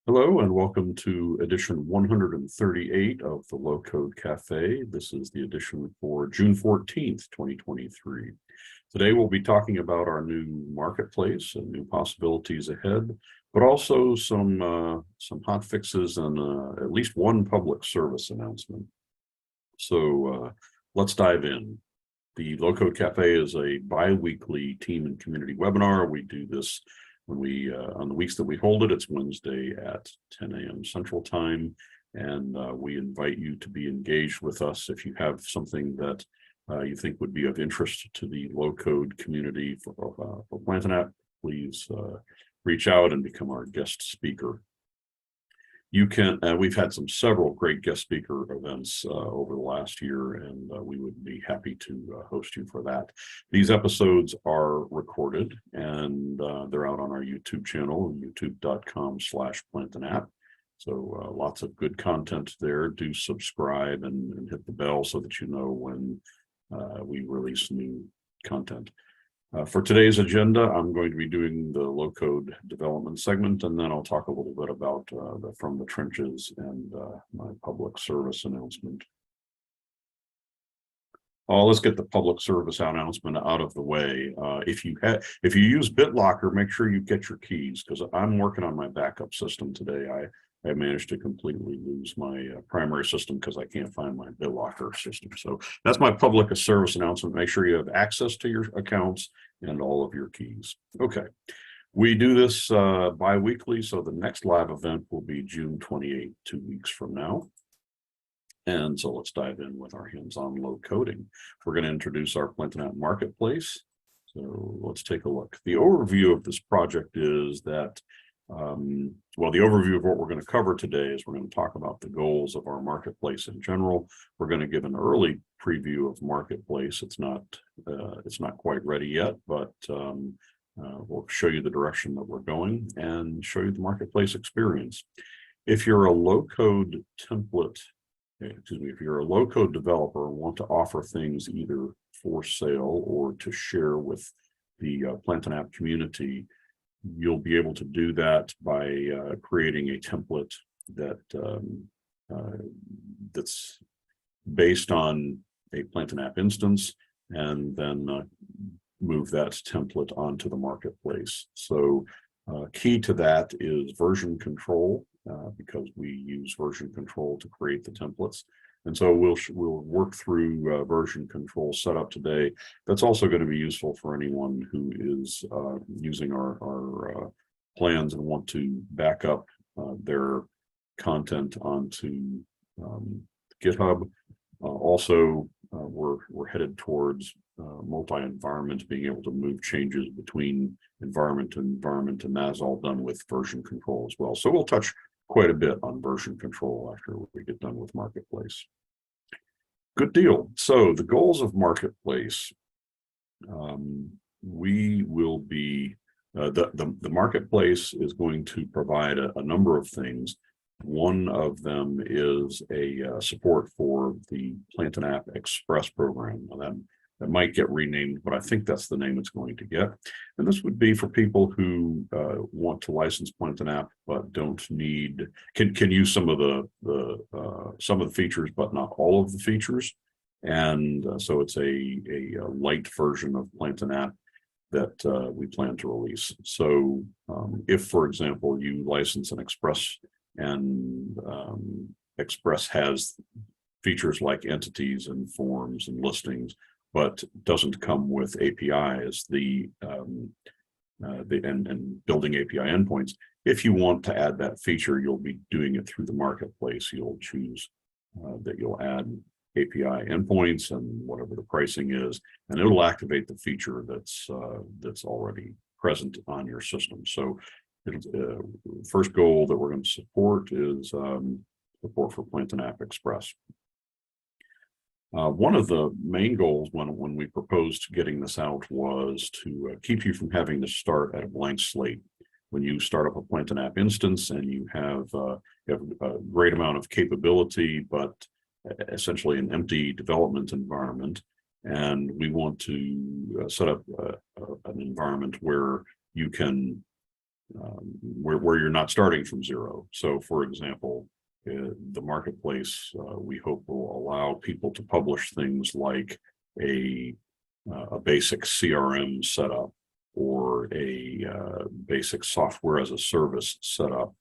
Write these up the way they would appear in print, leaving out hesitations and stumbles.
Hello and welcome to edition 138 of the Low Code Café. This is the edition for June 14th, 2023. Today we'll be talking about our new marketplace and new possibilities ahead, but also some hot fixes and at least one public service announcement. So let's dive in. The Low Code Cafe is a bi-weekly team and community webinar. We do this when on the weeks that we hold it. It's Wednesday at 10 a.m. Central Time, and we invite you to be engaged with us. If you have something that you think would be of interest to the low code community for Plantanet, please reach out and become our guest speaker. You can, we've had several great guest speaker events over the last year, and we would be happy to host you for that. These episodes are recorded and they're out on our YouTube channel, youtube.com/Plantanet. So lots of good content there. Do subscribe and hit the bell so that you know when we release new content. For today's agenda, I'm going to be doing the low code development segment, and then I'll talk a little bit about from the trenches and my public service announcement. Let's get the public service announcement out of the way. If you use BitLocker, make sure you get your keys, because I'm working on my backup system today. I managed to completely lose my primary system because I can't find my BitLocker system. So that's my public service announcement. Make sure you have access to your accounts and all of your keys. Okay, we do this bi-weekly, so the next live event will be June 28th, 2 weeks from now. And so let's dive in with our hands-on low coding. We're going to introduce our Plantanet marketplace. So let's take a look. The overview of this project is that well, the overview of what we're going to cover today is we're going to talk about the goals of our marketplace in general. We're going to give an early preview of marketplace. It's not quite ready yet, but we'll show you the direction that we're going and show you the marketplace experience. If you're a low-code template, if you're a low-code developer and want to offer things either for sale or to share with the Plantanet community, you'll be able to do that by creating a template that's based on a Plantanet instance, and then move that template onto the marketplace. So key to that is version control, because we use version control to create the templates. And so we'll work through version control setup today. That's also going to be useful for anyone who is using our plans and want to back up their content onto GitHub. Also, we're headed towards multi-environment, being able to move changes between environment to environment, and that's all done with version control as well. So we'll touch quite a bit on version control after we get done with marketplace. Good deal. So the goals of marketplace, we will be the marketplace is going to provide a number of things. One of them is a support for the Plantanet Express program. Now that might get renamed, but I think that's the name it's going to get. And this would be for people who want to license Plantanet but don't need, can use some of the features, but not all of the features. And so it's a light version of Plantanet that we plan to release. So if, for example, you license an Express, and Express has features like entities and forms and listings, but doesn't come with APIs, and building API endpoints. If you want to add that feature, you'll be doing it through the marketplace. You'll choose that you'll add API endpoints and whatever the pricing is, and it'll activate the feature that's already present on your system. So first goal that we're going to support is support for Plantanet Express. One of the main goals when we proposed getting this out was to keep you from having to start at a blank slate. When you start up a Plantanet instance and you have a great amount of capability, but essentially an empty development environment, and we want to set up an environment where you can where you're not starting from zero. So, for example, the marketplace, we hope will allow people to publish things like a basic CRM setup or a basic software as a service setup,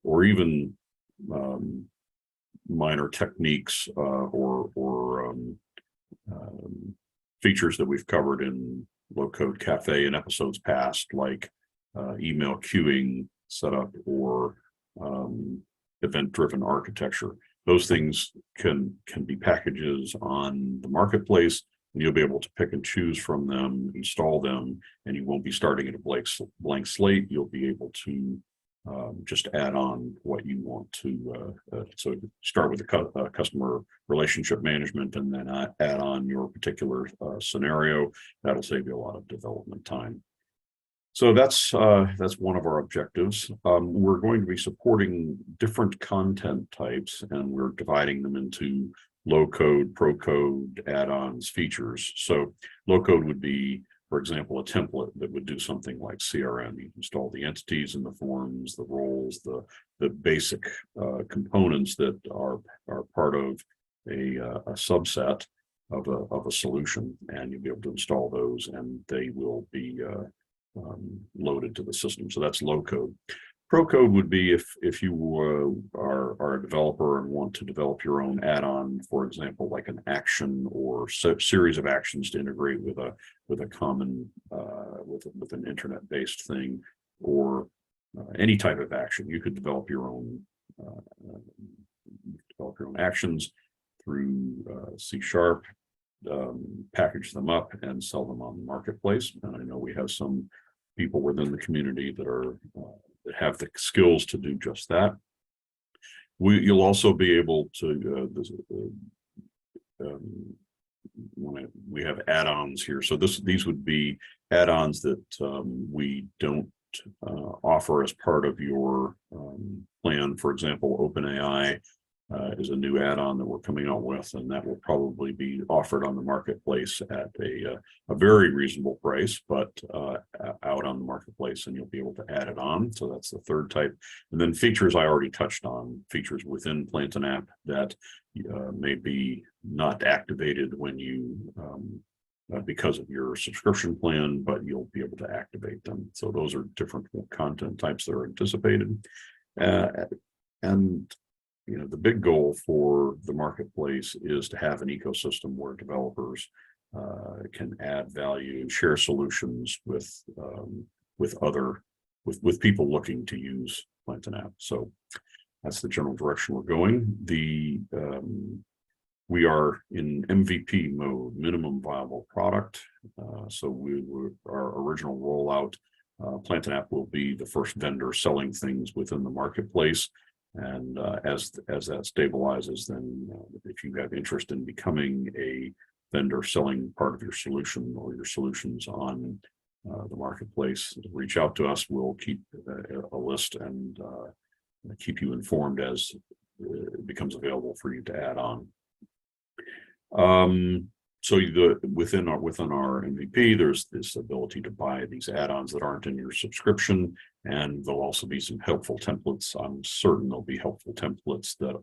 or even minor techniques or features that we've covered in Low Code Café in episodes past, like email queuing setup or event-driven architecture. Those things can be packages on the marketplace, and you'll be able to pick and choose from them, install them, and you won't be starting at a blank slate. You'll be able to just add on what you want to. So start with the customer relationship management, and then add on your particular scenario. That'll save you a lot of development time. So that's one of our objectives. We're going to be supporting different content types, and we're dividing them into low code, pro code, add-ons, features. So low code would be, for example, a template that would do something like CRM. You install the entities and the forms, the roles, the basic components that are part of a subset of a solution, and you'll be able to install those, and they will be loaded to the system. So that's low code. Pro code would be if you are a developer and want to develop your own add-on, for example, like an action or series of actions to integrate with a common with an internet-based thing, or any type of action. You could develop your own actions through C#, package them up and sell them on the marketplace. And I know we have some people within the community that that have the skills to do just that. You'll also be able to we have add-ons here. So these would be add-ons that we don't offer as part of your plan. For example, OpenAI is a new add-on that we're coming out with, and that will probably be offered on the marketplace at a very reasonable price, but out on the marketplace, and you'll be able to add it on. So that's the third type. And then features I already touched on, features within Plant an App that may be not activated when you because of your subscription plan, but you'll be able to activate them. So those are different content types that are anticipated. And the big goal for the marketplace is to have an ecosystem where developers can add value and share solutions with people looking to use Plant an App. So that's the general direction we're going. We are in MVP mode, minimum viable product. So our original rollout, Plant an App will be the first vendor selling things within the marketplace. And as that stabilizes, then if you have interest in becoming a vendor selling part of your solution or your solutions on the marketplace, reach out to us. We'll keep a list and keep you informed as it becomes available for you to add on. So within our MVP, there's this ability to buy these add-ons that aren't in your subscription, and there'll also be some helpful templates. I'm certain there'll be helpful templates that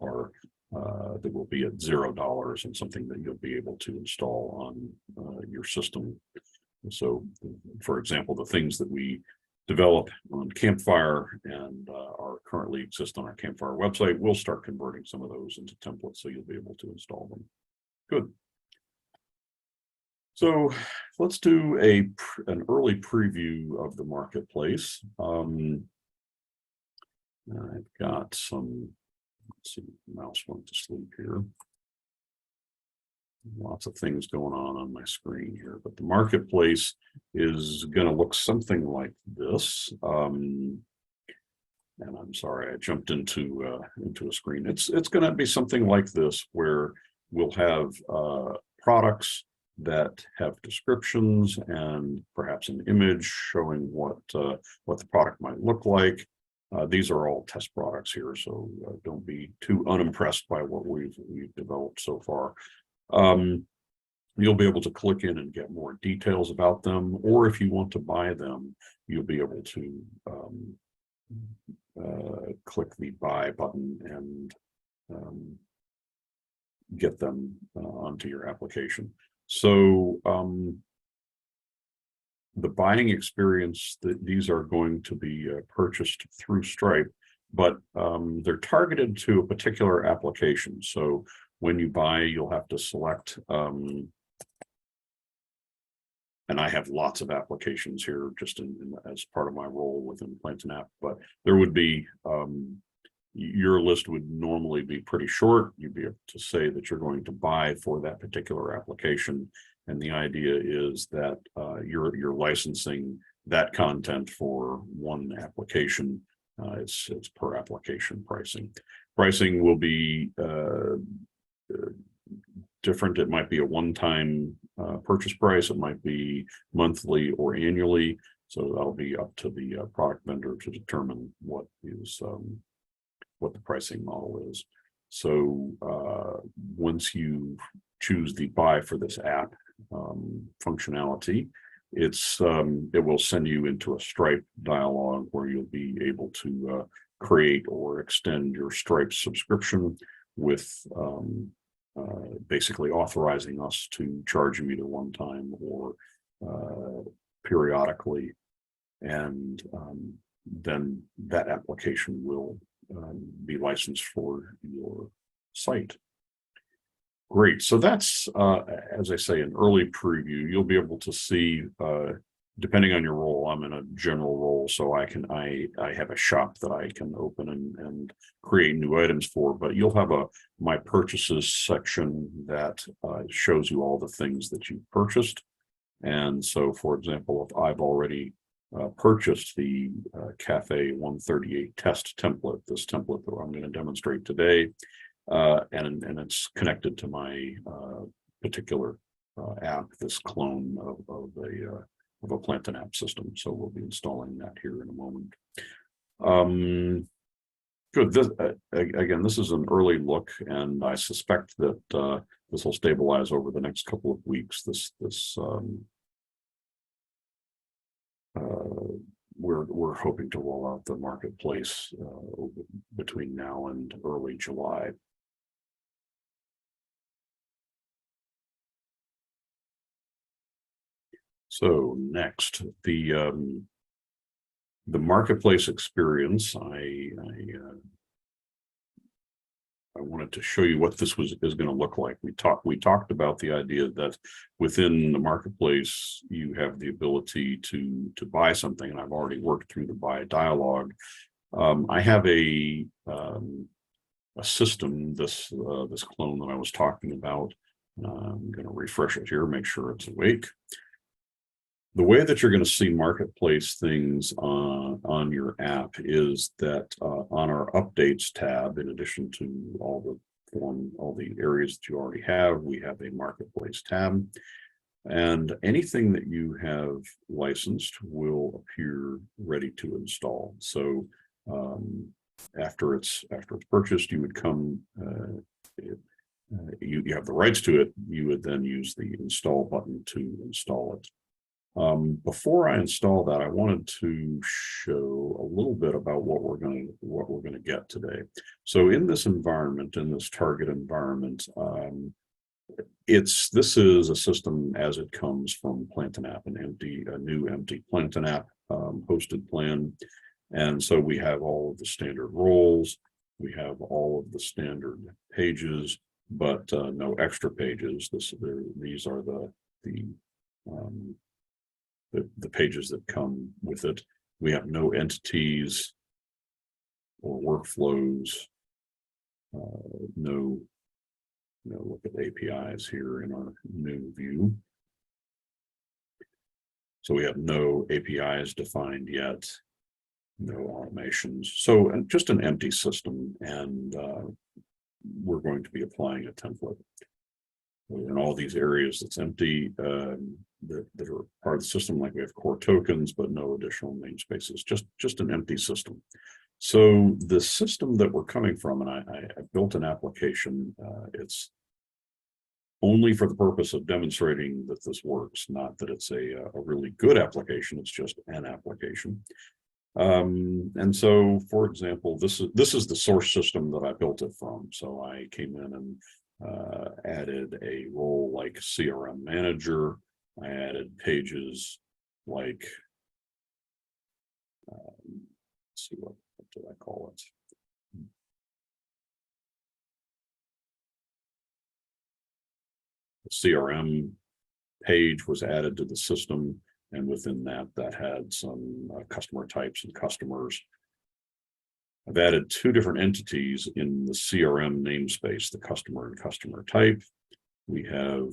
will be at $0 and something that you'll be able to install on your system. So, for example, the things that we develop on Campfire and are currently exist on our Campfire website, we'll start converting some of those into templates, so you'll be able to install them. Good. So let's do an early preview of the marketplace. I've got some, let's see, mouse went to sleep here. Lots of things going on my screen here, but the marketplace is going to look something like this. And I'm sorry, I jumped into a screen. It's going to be something like this, where we'll have products that have descriptions and perhaps an image showing what the product might look like. These are all test products here, so don't be too unimpressed by what we've developed so far. you'll be able to click in and get more details about them, or if you want to buy them, you'll be able to click the buy button and get them onto your application. So the buying experience, these are going to be purchased through Stripe, but they're targeted to a particular application. So when you buy, you'll have to select, and I have lots of applications here just as part of my role within Plantain App, but there would be, your list would normally be pretty short. You'd be able to say that you're going to buy for that particular application. And the idea is that you're licensing that content for one application. It's per application pricing. Pricing will be different. It might be a one-time purchase price. It might be monthly or annually. So that'll be up to the product vendor to determine what the pricing model is. So once you choose the buy for this app functionality, it will send you into a Stripe dialog where you'll be able to create or extend your Stripe subscription with basically authorizing us to charge you either one time or periodically, and then that application will be licensed for your site. Great. So that's, as I say, an early preview. You'll be able to see, depending on your role, I'm in a general role, so I have a shop that I can open and create new items for, but you'll have my purchases section that shows you all the things that you've purchased. And so, for example, if I've already purchased the Cafe 138 test template, this template that I'm going to demonstrate today, and it's connected to my particular app, this clone of a Plantain app system. So we'll be installing that here in a moment. Good. Again, this is an early look, and I suspect that this will stabilize over the next couple of weeks. We're hoping to roll out the marketplace between now and early July. So next, the marketplace experience. I wanted to show you what this is going to look like. We talked about the idea that within the marketplace you have the ability to buy something, and I've already worked through the buy dialog. I have a system, this clone that I was talking about. I'm going to refresh it here, make sure it's awake. The way that you're going to see marketplace things on your app is that on our updates tab, in addition to all the areas that you already have, we have a marketplace tab, and anything that you have licensed will appear ready to install. So after it's purchased, you would come. You have the rights to it. You would then use the install button to install it. Before I install that, I wanted to show a little bit about what we're going to get today. So in this environment, in this target environment, this is a system as it comes from Plantain App, a new empty Plantain App hosted plan. And so we have all of the standard roles, we have all of the standard pages, but no extra pages. These are the pages that come with it. We have no entities or workflows, no look at APIs here in our new view. So we have no APIs defined yet, no automations. So just an empty system, and we're going to be applying a template. In all these areas that's empty, that are part of the system, like we have core tokens, but no additional namespaces, just an empty system. So the system that we're coming from, and I built an application, it's only for the purpose of demonstrating that this works, not that it's a really good application. It's just an application. And so, for example, this is the source system that I built it from. So I came in and added a role like CRM manager. I added pages like, let's see, what did I call it? The CRM page was added to the system, and within that had some customer types and customers. I've added two different entities in the CRM namespace, the customer and customer type. We have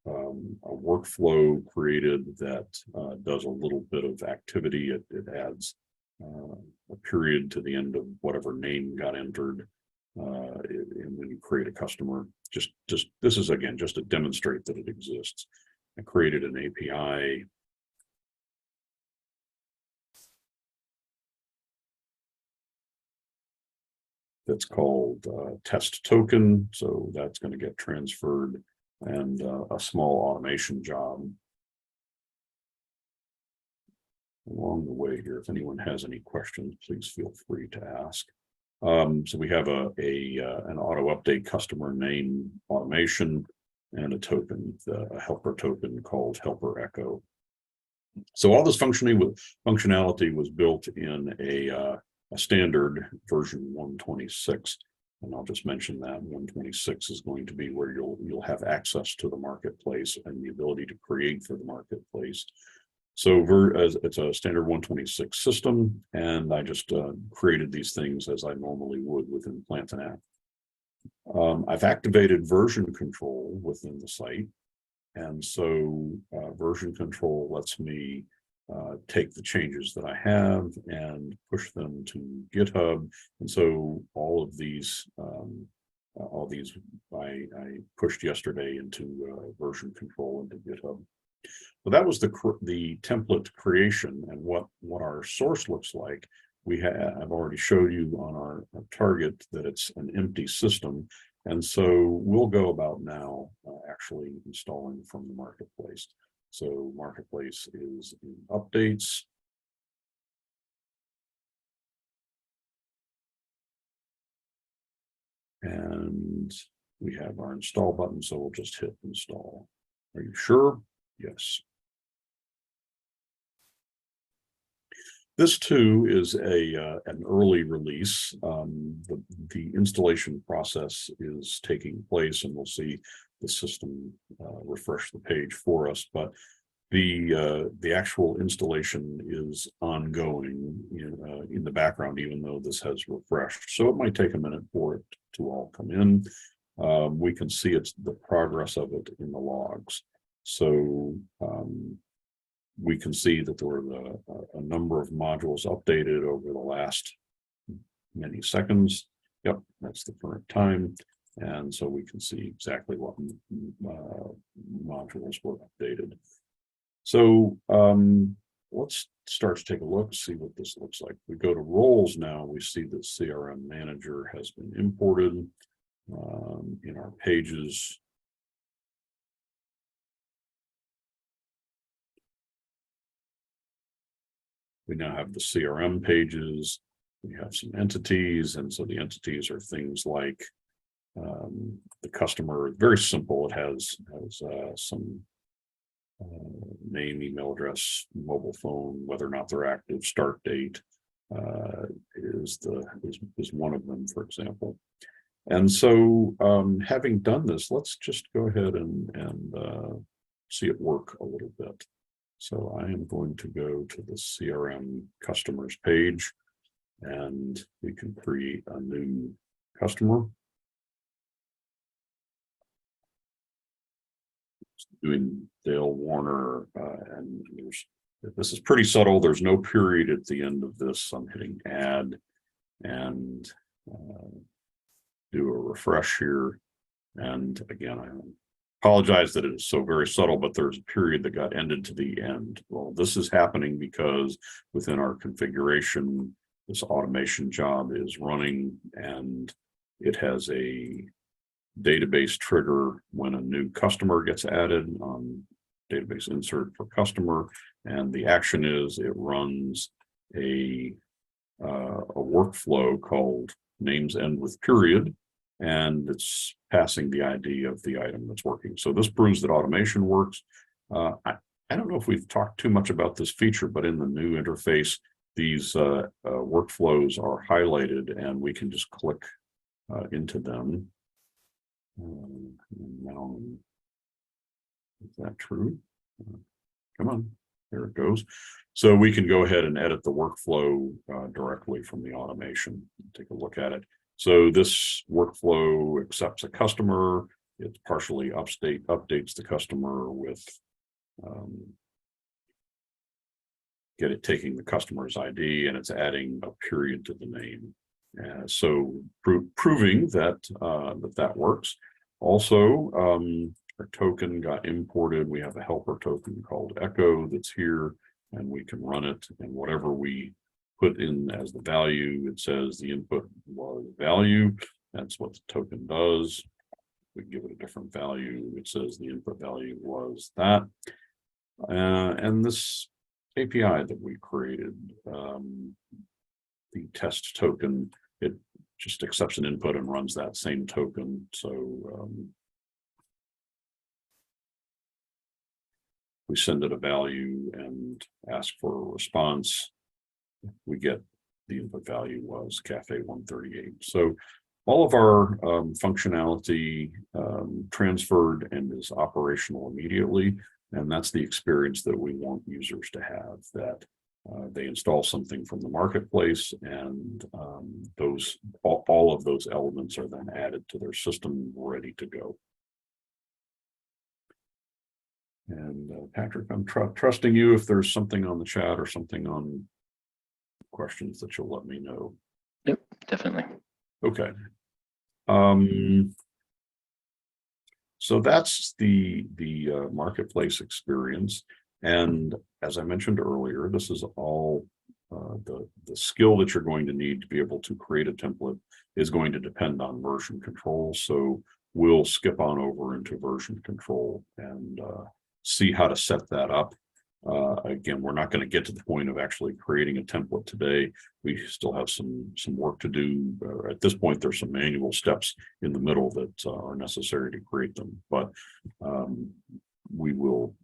a workflow created that does a little bit of activity. It adds a period to the end of whatever name got entered. And when you create a customer, just this is again just to demonstrate that it exists. I created an API. That's called test token. So that's going to get transferred, and a small automation job along the way here. If anyone has any questions, please feel free to ask. So we have an auto update customer name automation and a token, a helper token called helper echo. So all this functionality was built in a standard version 126, and I'll just mention that 126 is going to be where you'll have access to the marketplace and the ability to create for the marketplace. So it's a standard 126 system, and I just created these things as I normally would within Plant and App. I've activated version control within the site, and so version control lets me take the changes that I have and push them to GitHub. And so all these I pushed yesterday into version control into GitHub. So that was the template creation, and what our source looks like. I've already showed you on our target that it's an empty system, and so we'll go about now actually installing from the marketplace. So marketplace is in updates. And we have our install button, so we'll just hit install. Are you sure? Yes. This too is an early release. The installation process is taking place, and we'll see the system refresh the page for us. But the actual installation is ongoing in the background, even though this has refreshed. So it might take a minute for it to all come in. We can see the progress of it in the logs. So we can see that there were a number of modules updated over the last many seconds. Yep, that's the current time. And so we can see exactly what modules were updated. So let's start to take a look, see what this looks like. We go to roles now, we see that CRM Manager has been imported in our pages. We now have the CRM pages. We have some entities, and so the entities are things like the customer. Very simple. It has some name, email address, mobile phone, whether or not they're active, start date is one of them, for example. And so having done this, let's just go ahead and see it work a little bit. So I am going to go to the CRM customers page, and we can create a new customer. Doing Dale Warner, and this is pretty subtle. There's no period at the end of this. I'm hitting add and do a refresh here. And again, I apologize that it is so very subtle, but there's a period that got ended to the end. Well, this is happening because within our configuration, this automation job is running, and it has a database trigger when a new customer gets added on database insert for customer, and the action is it runs a workflow called names end with period, and it's passing the ID of the item that's working. So this proves that automation works. I don't know if we've talked too much about this feature, but in the new interface, these workflows are highlighted, and we can just click into them. Now, is that true? Come on, there it goes. So we can go ahead and edit the workflow directly from the automation. Take a look at it. So this workflow accepts a customer. It partially updates the customer with taking the customer's ID, and it's adding a period to the name. So proving that that works. Also, our token got imported. We have a helper token called Echo that's here, and we can run it, and whatever we put in as the value, it says the input was value. That's what the token does. We give it a different value. It says the input value was that. And this API that we created, the test token, it just accepts an input and runs that same token. So we send it a value and ask for a response. We get the input value was Cafe 138. So all of our functionality transferred and is operational immediately. And that's the experience that we want users to have, that they install something from the marketplace, and all of those elements are then added to their system ready to go. And Patrick, I'm trusting you. If there's something on the chat or something on questions, that you'll let me know. Yep, definitely. Okay. So that's the marketplace experience. And as I mentioned earlier, this is all the skill that you're going to need to be able to create a template is going to depend on version control. So we'll skip on over into version control and see how to set that up. Again, we're not going to get to the point of actually creating a template today. We still have some work to do. At this point, there's some manual steps in the middle that are necessary to create them, but we will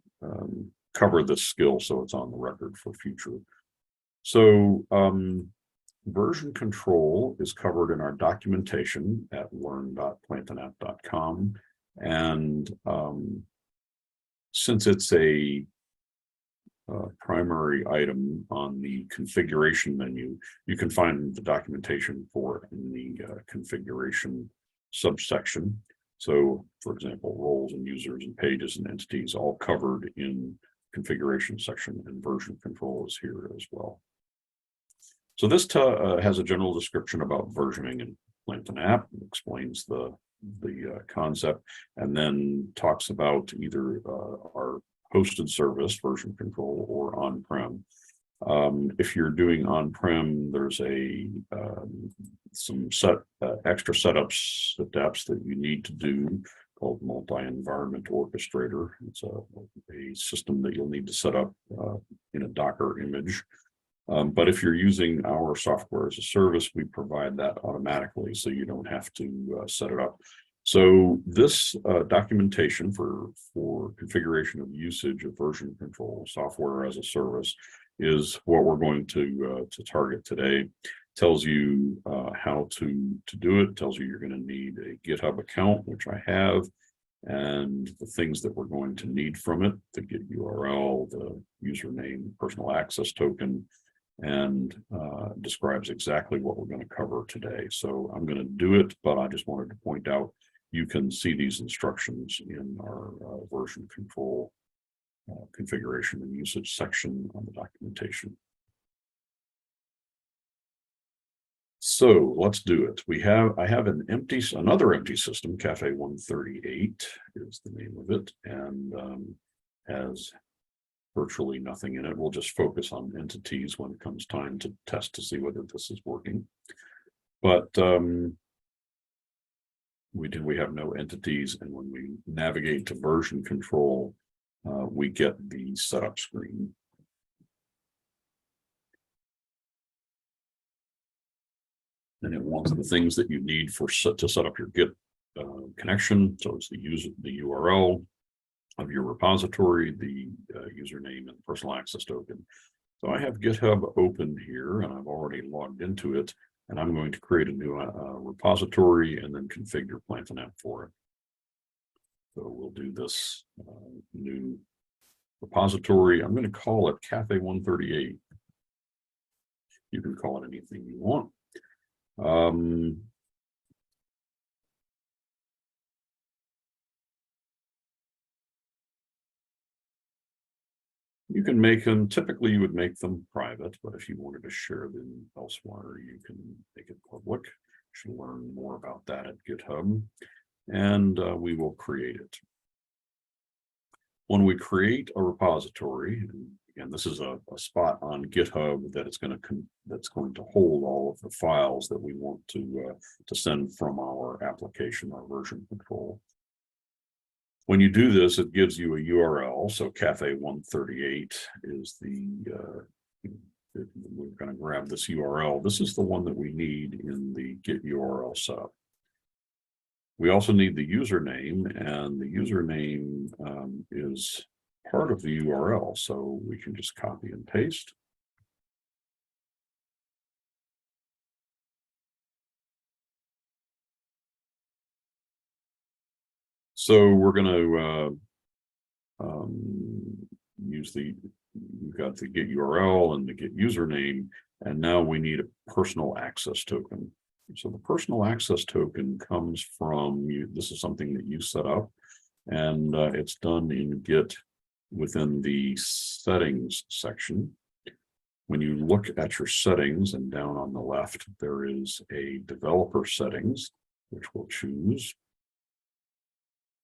cover this skill so it's on the record for future. So version control is covered in our documentation at learn.plantanapp.com, and since it's a primary item on the configuration menu, you can find the documentation for it in the configuration subsection. So, for example, roles and users and pages and entities all covered in configuration section, and version control is here as well. So this has a general description about versioning in Plantanapp, explains the concept, and then talks about either our hosted service version control or on-prem. If you're doing on-prem, there's some extra setups, steps that you need to do called multi-environment orchestrator. It's a system that you'll need to set up in a Docker image. But if you're using our software as a service, we provide that automatically, so you don't have to set it up. So this documentation for configuration of usage of version control software as a service is what we're going to target today. Tells you how to do it. Tells you you're going to need a GitHub account, which I have, and the things that we're going to need from it: the Git URL, the username, personal access token, and describes exactly what we're going to cover today. So I'm going to do it, but I just wanted to point out you can see these instructions in our version control configuration and usage section on the documentation. So let's do it. I have another empty system, Cafe 138 is the name of it, and has virtually nothing in it. We'll just focus on entities when it comes time to test to see whether this is working. But we have no entities, and when we navigate to version control, we get the setup screen. And it wants the things that you need to set up your Git connection. So it's the URL of your repository, the username, and personal access token. So I have GitHub open here, and I've already logged into it, and I'm going to create a new repository and then configure PlantinApp for it. So we'll do this new repository. I'm going to call it Cafe 138. You can call it anything you want. You can make them, typically you would make them private, but if you wanted to share them elsewhere, you can make it public. You should learn more about that at GitHub, and we will create it. When we create a repository, and again, this is a spot on GitHub that that's going to hold all of the files that we want to send from our application, our version control. When you do this, it gives you a URL. So Cafe 138 is we're going to grab this URL. This is the one that we need in the Git URL setup. We also need the username, and the username is part of the URL. So we can just copy and paste. So we're going to we've got the Git URL and the Git username, and now we need a personal access token. So the personal access token comes from you. This is something that you set up, and it's done in Git within the settings section. When you look at your settings, and down on the left, there is a developer settings, which we'll choose.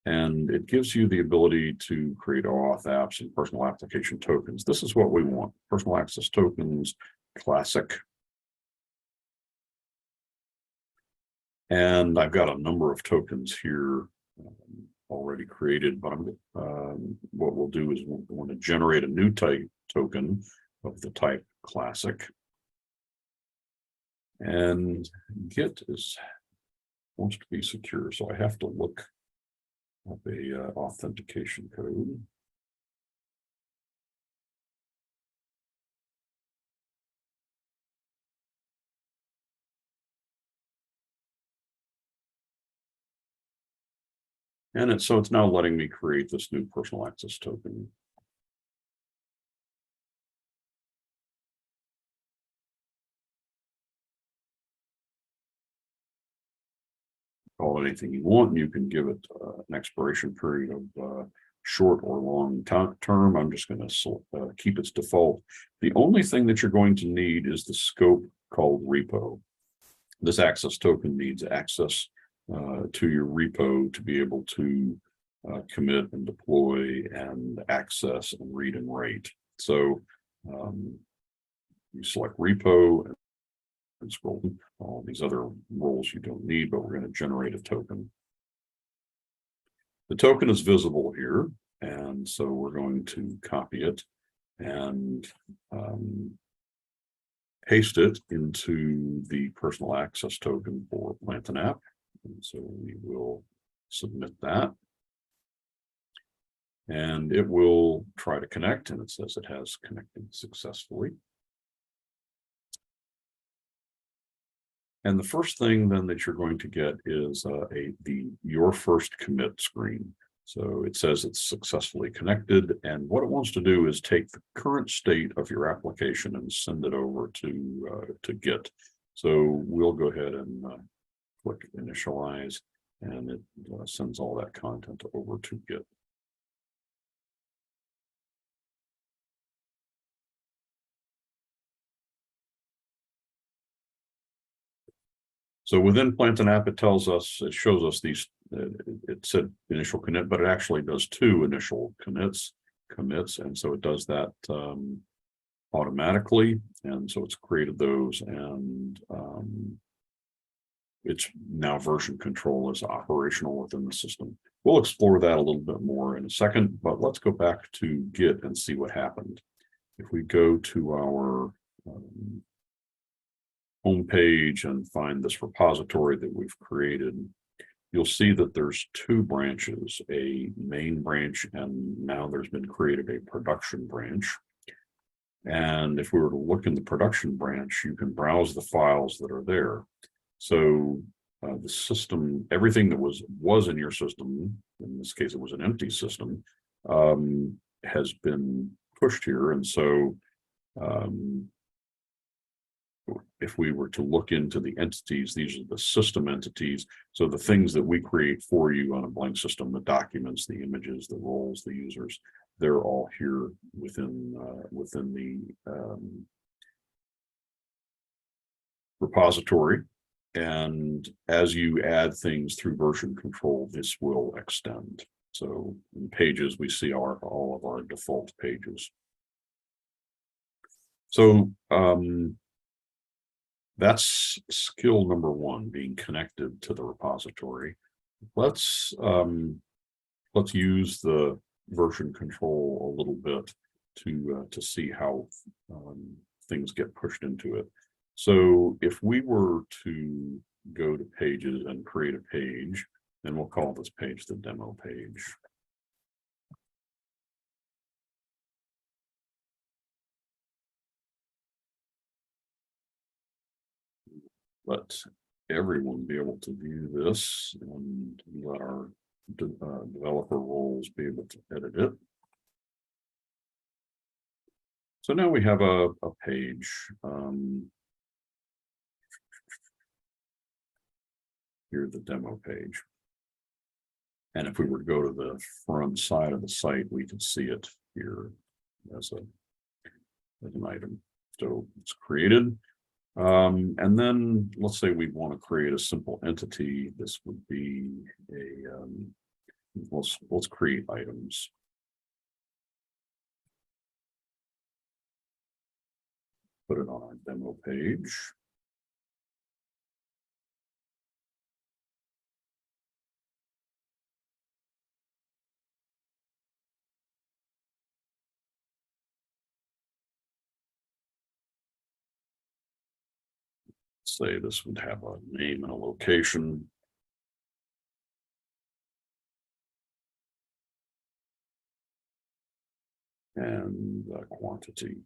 And it gives you the ability to create OAuth apps and personal application tokens. This is what we want: personal access tokens, classic. And I've got a number of tokens here already created, but what we'll do is we'll want to generate a new type token of the type classic. And Git wants to be secure, so I have to look up a authentication code. And so it's now letting me create this new personal access token. Call it anything you want, and you can give it an expiration period of short or long term. I'm just going to keep its default. The only thing that you're going to need is the scope called repo. This access token needs access to your repo to be able to commit and deploy and access and read and write. So you select repo and scroll. All these other roles you don't need, but we're going to generate a token. The token is visible here, and so we're going to copy it and paste it into the personal access token for PlantinApp. And so we will submit that. And it will try to connect, and it says it has connected successfully. And the first thing then that you're going to get is your first commit screen. So it says it's successfully connected, and what it wants to do is take the current state of your application and send it over to Git. So we'll go ahead and click initialize, and it sends all that content over to Git. So within PlantinApp, it shows us these, it said initial commit, but it actually does two initial commits. And so it does that automatically. And so it's created those, and it's now version control is operational within the system. We'll explore that a little bit more in a second, but let's go back to Git and see what happened. If we go to our home page and find this repository that we've created, you'll see that there's two branches, a main branch, and now there's been created a production branch. And if we were to look in the production branch, you can browse the files that are there. So the system, everything that was in your system, in this case it was an empty system, has been pushed here. And so if we were to look into the entities, these are the system entities. So the things that we create for you on a blank system, the documents, the images, the roles, the users, they're all here within the repository. And as you add things through version control, this will extend. So in pages, we see all of our default pages. So that's skill number one, being connected to the repository. Let's use the version control a little bit to see how things get pushed into it. So if we were to go to pages and create a page, then we'll call this page the demo page. Let everyone be able to view this and let our developer roles be able to edit it. So now we have a page. Here's the demo page. And if we were to go to the front side of the site, we could see it here as an item. So it's created. And then let's say we want to create a simple entity. This would be a, let's create items. Put it on our demo page. Say this would have a name and a location. And a quantity.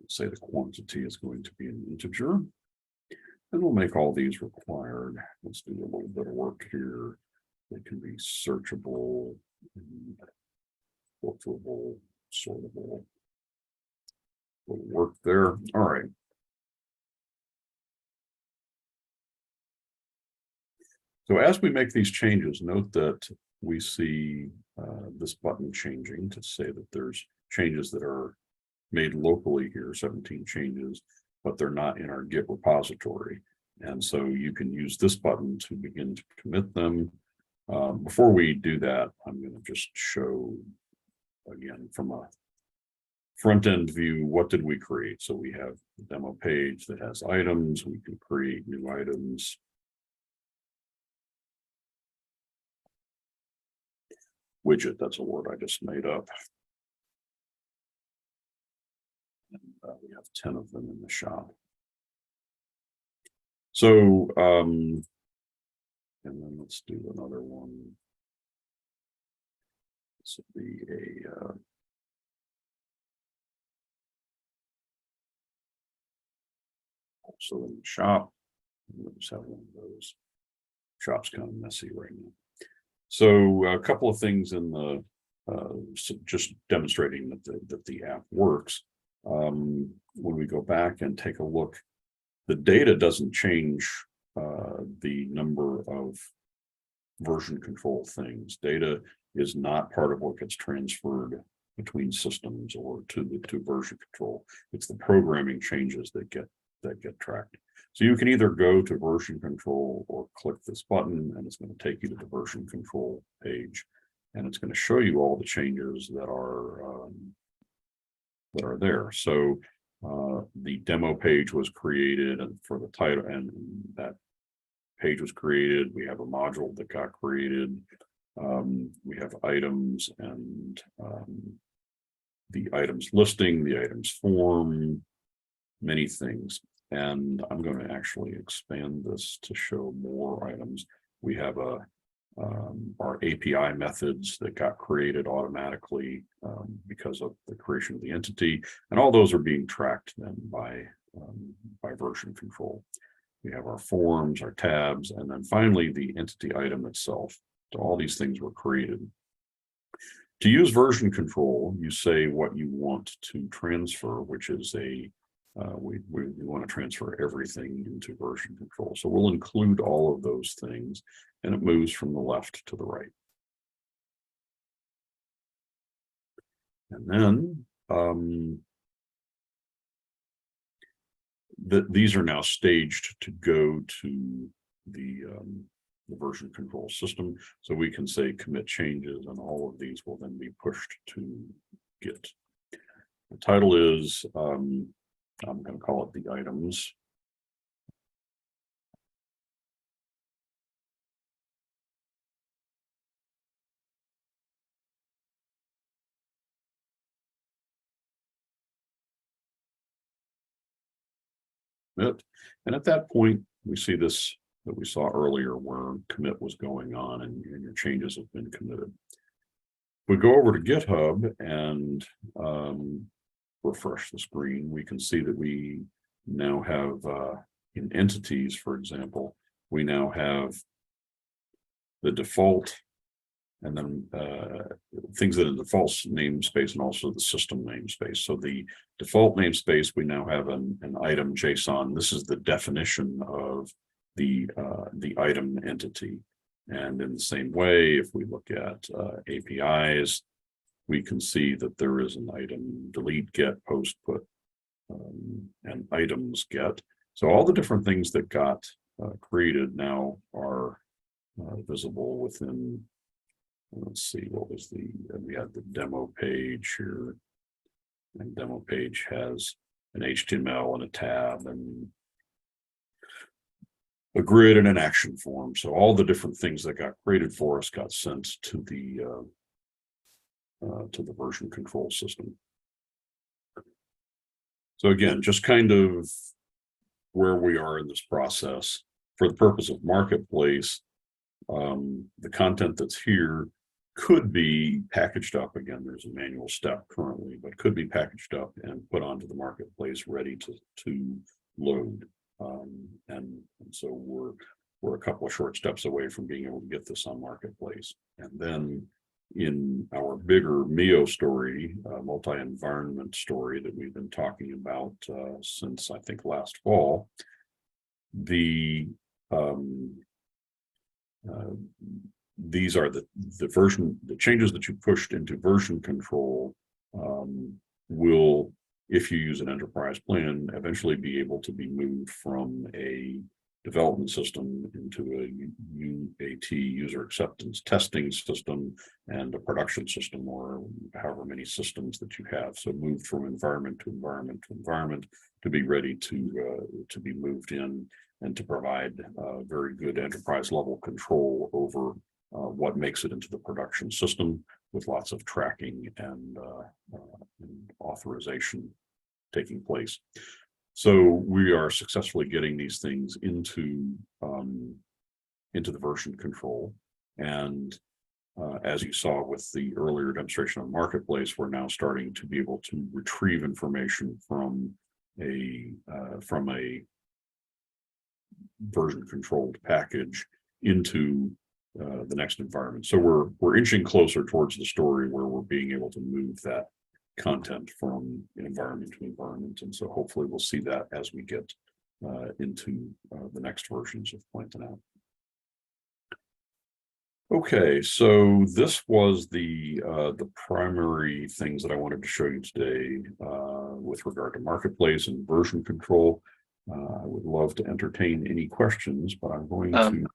Say the quantity is going to be an integer. And we'll make all these required. Let's do a little bit of work here. They can be searchable, filterable, sortable. Will work there. All right. So as we make these changes, note that we see this button changing to say that there's changes that are made locally here, 17 changes, but they're not in our Git repository. And so you can use this button to begin to commit them. Before we do that, I'm going to just show again from a front end view, what did we create? So we have the demo page that has items. We can create new items. Widget, that's a word I just made up. And we have 10 of them in the shop. So, and then let's do another one. This would be a also in the shop. We'll just have one of those. Shop's kind of messy right now. So a couple of things in the just demonstrating that the app works. When we go back and take a look, the data doesn't change the number of version control things. Data is not part of what gets transferred between systems or to version control. It's the programming changes that get tracked. So you can either go to version control or click this button, and it's going to take you to the version control page, and it's going to show you all the changes that are that are there. So the demo page was created, and for the title, and that page was created. We have a module that got created. We have items and the items listing, the items form, many things. And I'm going to actually expand this to show more items. We have our API methods that got created automatically because of the creation of the entity, and all those are being tracked then by version control. We have our forms, our tabs, and then finally the entity item itself. So all these things were created. To use version control, you say what you want to transfer, which is we want to transfer everything into version control. So we'll include all of those things, and it moves from the left to the right. And then these are now staged to go to the version control system. So we can say commit changes, and all of these will then be pushed to Git. The title is, I'm going to call it the items. And at that point, we see this that we saw earlier where commit was going on and your changes have been committed. We go over to GitHub and refresh the screen. We can see that we now have in entities, for example, we now have the default, and then things that are the default namespace and also the system namespace. So the default namespace, we now have an item JSON. This is the definition of the item entity. And in the same way, if we look at APIs, we can see that there is an item delete, get, post, put, and items get. So all the different things that got created now are visible within. Let's see, what was we had the demo page here, and demo page has an HTML and a tab and a grid and an action form. So all the different things that got created for us got sent to the version control system. So again, just kind of where we are in this process. For the purpose of Marketplace, the content that's here could be packaged up. Again, there's a manual step currently, but could be packaged up and put onto the Marketplace ready to load. And so we're a couple of short steps away from being able to get this on Marketplace. And then in our bigger MEO story, multi-environment story that we've been talking about since I think last fall, these are the changes that you pushed into version control will, if you use an enterprise plan, eventually be able to be moved from a development system into a UAT, user acceptance testing system, and a production system, or however many systems that you have. So moved from environment to environment to environment to be ready to be moved in and to provide very good enterprise level control over what makes it into the production system, with lots of tracking and authorization taking place. So we are successfully getting these things into the version control. And as you saw with the earlier demonstration on Marketplace, we're now starting to be able to retrieve information from a version controlled package into the next environment. So we're inching closer towards the story where we're being able to move that content from environment to environment. And so hopefully we'll see that as we get into the next versions of Planting Out. Okay, so this was the primary things that I wanted to show you today with regard to Marketplace and version control. I would love to entertain any questions, but I'm going to.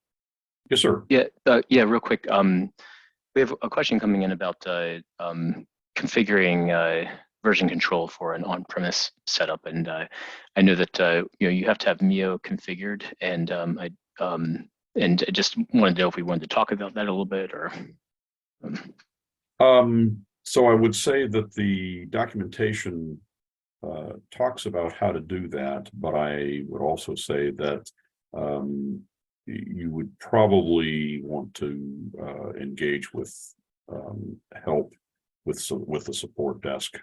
Yes, sir. Yeah, real quick. We have a question coming in about configuring version control for an on-premise setup, and I know that you have to have Mio configured, and I just wanted to know if we wanted to talk about that a little bit, or. So I would say that the documentation talks about how to do that, but I would also say that you would probably want to engage with help with the support desk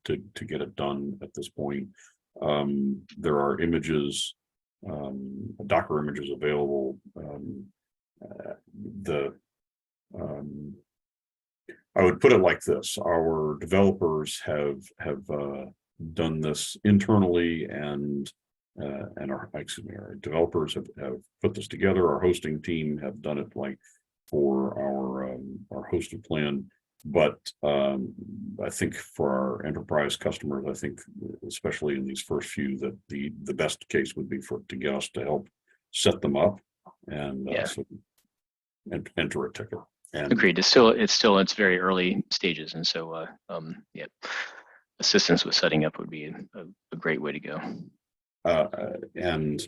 to get it done at this point. There are images, Docker images available. I would put it like this: our developers have done this internally, and our developers have put this together. Our hosting team have done it like for our hosted plan. But I think for our enterprise customers, I think especially in these first few, that the best case would be to get us to help set them up and and enter a ticket. And agreed. It's still in its very early stages, and so yeah, assistance with setting up would be a great way to go. And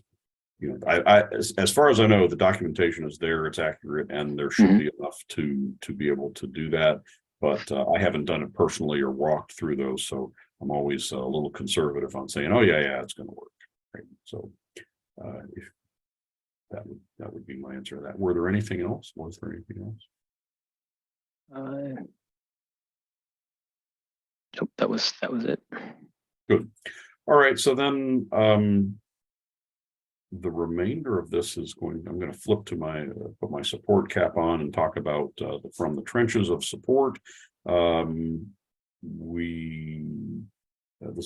I as far as I know, the documentation is there, it's accurate, and there should be enough to be able to do that. But I haven't done it personally or walked through those, so I'm always a little conservative on saying, "Oh yeah, it's going to work." Right? So if that would be my answer to that. Were there anything else? Was there anything else? Nope, that was it. Good. All right. So then the remainder of this is I'm going to flip to put my support cap on and talk about from the trenches of support. This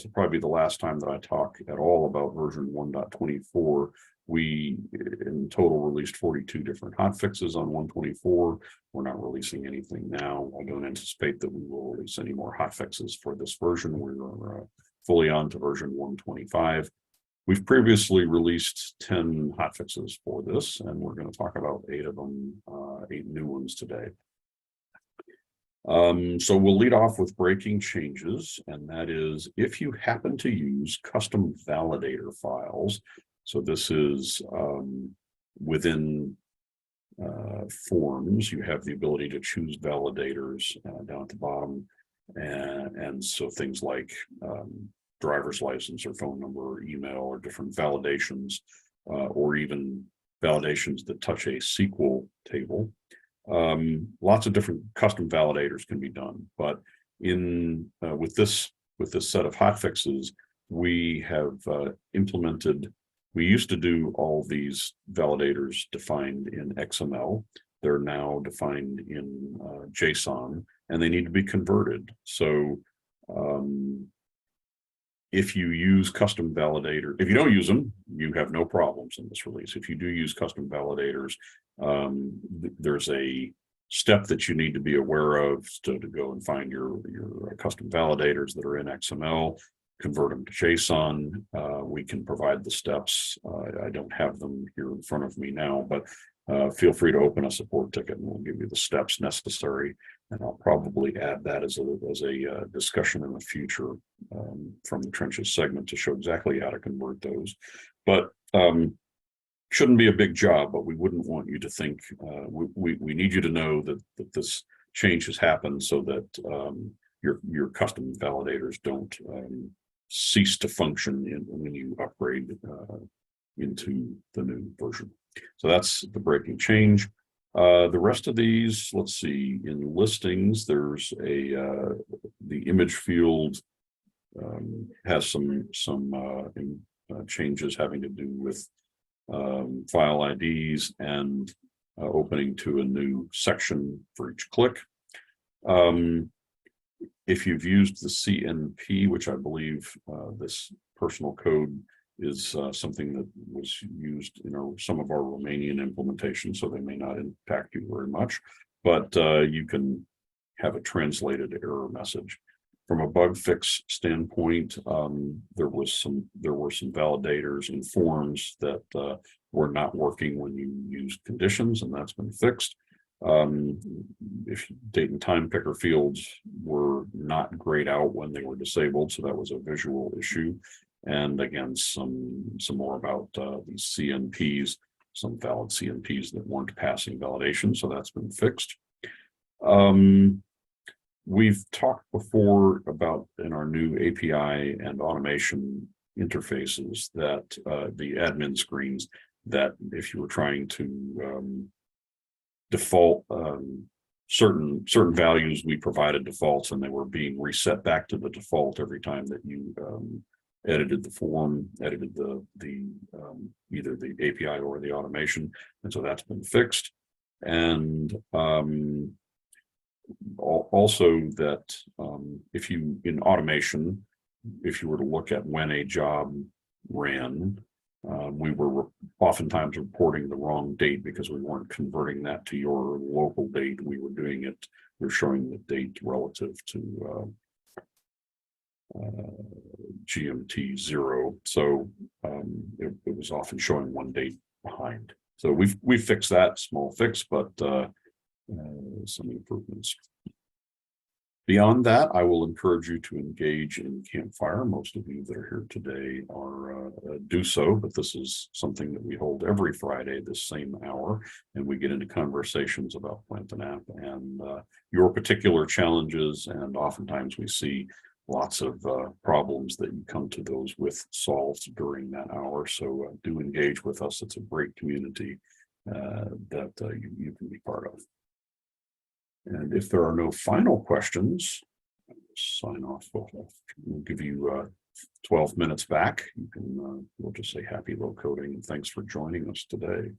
will probably be the last time that I talk at all about version 1.24. We in total released 42 different hotfixes on 1.24. We're not releasing anything now. I don't anticipate that we will release any more hotfixes for this version. We're fully on to version 1.25. We've previously released 10 hotfixes for this, and we're going to talk about 8 of them, 8 new ones today. So we'll lead off with breaking changes, and that is if you happen to use custom validator files. So this is within forms, you have the ability to choose validators down at the bottom, and so things like driver's license or phone number or email or different validations, or even validations that touch a SQL table. Lots of different custom validators can be done, but with this set of hotfixes, we have implemented. We used to do all these validators defined in XML. They're now defined in JSON, and they need to be converted. So if you use custom validator, if you don't use them, you have no problems in this release. If you do use custom validators, there's a step that you need to be aware of to go and find your custom validators that are in XML, convert them to JSON. We can provide the steps. I don't have them here in front of me now, but feel free to open a support ticket and we'll give you the steps necessary. And I'll probably add that as a discussion in the future from the trenches segment to show exactly how to convert those. But shouldn't be a big job, but we wouldn't want you to think, we need you to know that this change has happened so that your custom validators don't cease to function when you upgrade into the new version. So that's the breaking change. The rest of these, let's see, in listings, there's the image field has some changes having to do with file IDs and opening to a new section for each click. If you've used the CNP, which I believe this personal code is something that was used in some of our Romanian implementations, so they may not impact you very much, but you can have a translated error message. From a bug fix standpoint, there were some validators in forms that were not working when you used conditions, and that's been fixed. If date and time picker fields were not grayed out when they were disabled, so that was a visual issue. And again, some more about these CNPs, some valid CNPs that weren't passing validation, so that's been fixed. We've talked before about in our new API and automation interfaces that the admin screens, that if you were trying to default certain values, we provided defaults and they were being reset back to the default every time that you edited the form, edited the either the API or the automation, and so that's been fixed. And also that if you in automation, if you were to look at when a job ran, we were oftentimes reporting the wrong date because we weren't converting that to your local date. We were doing it, we're showing the date relative to GMT 0. So it was often showing one date behind. So we fixed that, small fix, but some improvements. Beyond that, I will encourage you to engage in Campfire. Most of you that are here today are do so, but this is something that we hold every Friday, this same hour, and we get into conversations about Plant an App and your particular challenges, and oftentimes we see lots of problems that you come to those with solved during that hour. So do engage with us. It's a great community that you can be part of. And if there are no final questions, I'll sign off. We'll give you 12 minutes back. You can we'll just say happy low coding and thanks for joining us today.